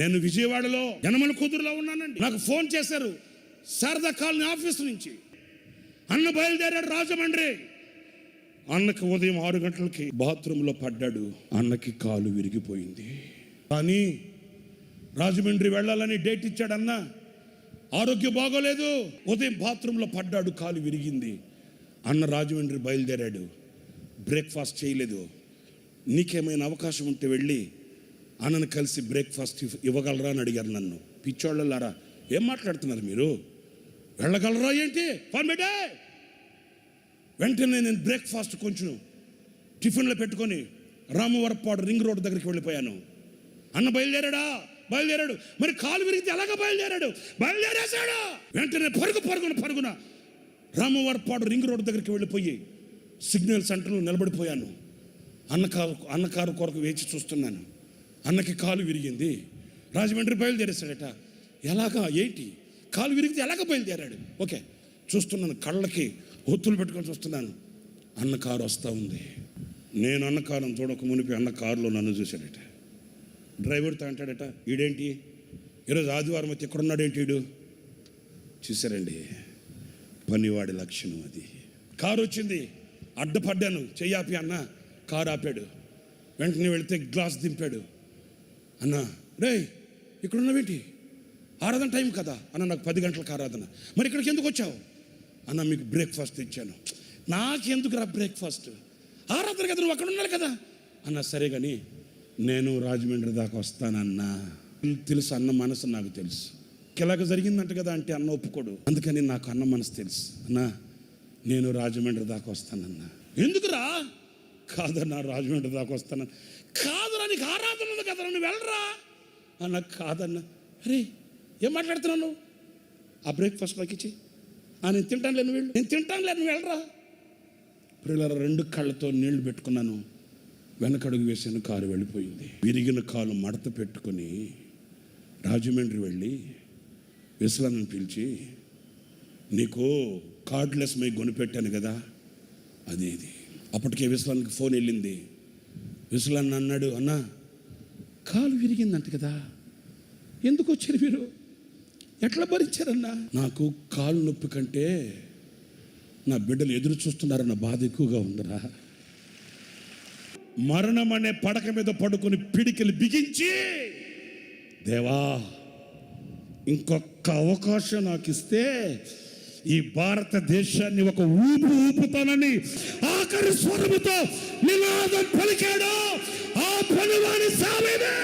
నేను విజయవాడలో యనమల కుదురులో ఉన్నానండి. నాకు ఫోన్ చేశారు శారదా కాలనీ ఆఫీస్ నుంచి. అన్న బయలుదేరాడు రాజమండ్రి. అన్నకి ఉదయం 6 గంటలకి బాత్రూంలో పడ్డాడు. అన్నకి కాలు విరిగిపోయింది. కానీ రాజమండ్రి వెళ్ళాలని డేట్ ఇచ్చాడు అన్న. ఆరోగ్యం బాగోలేదు. ఉదయం బాత్రూంలో పడ్డాడు, కాలు విరిగింది. అన్న రాజమండ్రి బయలుదేరాడు. బ్రేక్ఫాస్ట్ చేయలేదు. నీకేమైనా అవకాశం ఉంటే వెళ్ళి అన్నను కలిసి బ్రేక్ఫాస్ట్ ఇవ్వగలరా అని అడిగారు నన్ను. పిచ్చోళ్ళలారా, ఏం మాట్లాడుతున్నారు మీరు? వెళ్ళగలరా ఏంటి? ఫోన్ పెట్టే. వెంటనే నేను బ్రేక్ఫాస్ట్ కొంచెం టిఫిన్లో పెట్టుకొని రామవరపాడు రింగ్ రోడ్ దగ్గరికి వెళ్ళిపోయాను. అన్న బయలుదేరాడు. మరి కాలు విరిగితే ఎలాగ బయలుదేరేశాడు. వెంటనే పరుగున రామవరపాడు రింగ్ రోడ్ దగ్గరికి వెళ్ళిపోయి సిగ్నల్ సెంటర్లో నిలబడిపోయాను. అన్న కారు కొరకు వేచి చూస్తున్నాను. అన్నకి కాలు విరిగింది. రాజమండ్రి బయలుదేరేశాడట. ఎలాగా ఏంటి? కాలు విరిగితే ఎలాగ బయలుదేరాడు? ఓకే, చూస్తున్నాను. కళ్ళకి ఒత్తులు పెట్టుకొని చూస్తున్నాను. అన్న కారు వస్తూ ఉంది. నేను అన్న కారును చూడక మునిపి అన్న కారులో నన్ను చూశాడట. డ్రైవర్తో అంటాడట, ఈడేంటి ఈరోజు ఆదివారం అయితే ఎక్కడున్నాడేంటి వీడు? చూశారండి, పనివాడి లక్షణం అది. కారు వచ్చింది, అడ్డపడ్డాను. చెయ్యాపి అన్న కారు ఆపాడు. వెంటనే వెళితే గ్లాస్ దింపాడు. అన్న, రే ఇక్కడున్నావేంటి? ఆరాధన టైం కదా అన్న. నాకు 10 గంటలకు ఆరాధన. మరి ఇక్కడికి ఎందుకు వచ్చావు? అన్న, మీకు బ్రేక్ఫాస్ట్ ఇచ్చాను. నాకెందుకు రా బ్రేక్ఫాస్ట్? ఆరాధన కదా, నువ్వు అక్కడ ఉండాలి కదా అన్న. సరే కానీ నేను రాజమండ్రి దాకా వస్తానన్నా. తెలుసు అన్న మనసు నాకు తెలుసు. ఇలాగ జరిగిందంట కదా అంటే అన్న ఒప్పుకోడు. అందుకని నాకు అన్న మనసు తెలుసు. అన్నా, నేను రాజమండ్రి దాకా వస్తానన్నా. ఎందుకురా? కాదన్నా, రాజమండ్రి దాకా వస్తానన్నా. కాదురా, నీకు ఆరాధన ఉంది కదరా, నువ్వు వెళ్ళరా అన్న. కాదన్నా. అరే ఏం మాట్లాడుతున్నావు? ఆ బ్రేక్ఫాస్ట్ నాకు ఇచ్చి. నేను తింటానులే, నువ్వు వెళ్ళు. నేను తింటానులే, నువ్వు వెళ్ళరా. పిల్లల 2 కళ్ళతో నీళ్లు పెట్టుకున్నాను. వెనకడుగు వేసాను. కారు వెళ్ళిపోయింది. విరిగిన కాలు మడత పెట్టుకొని రాజమండ్రి వెళ్ళి విశ్లాన్ని పిలిచి, నీకు కార్డ్లెస్ మై కొనిపెట్టాను కదా, అదేది. అప్పటికే విశ్లానికి ఫోన్ వెళ్ళింది. విశ్లాన్ని అన్నాడు, అన్నా కాలు విరిగిందంట కదా, ఎందుకు వచ్చారు మీరు? ఎట్లా భరించారన్నా? నాకు కాలు నొప్పి కంటే నా బిడ్డలు ఎదురు చూస్తున్నారన్న బాధ ఎక్కువగా ఉందిరా. మరణం అనే పడక మీద పడుకొని పిడికిలు బిగించి, దేవా ఇంకొక అవకాశం నాకు ఇస్తే ఈ భారతదేశాన్ని ఒక ఊపుతానని ఆఖరి స్వరముతో నినాదం పలికాడు ఆ పనివాని సామెనే.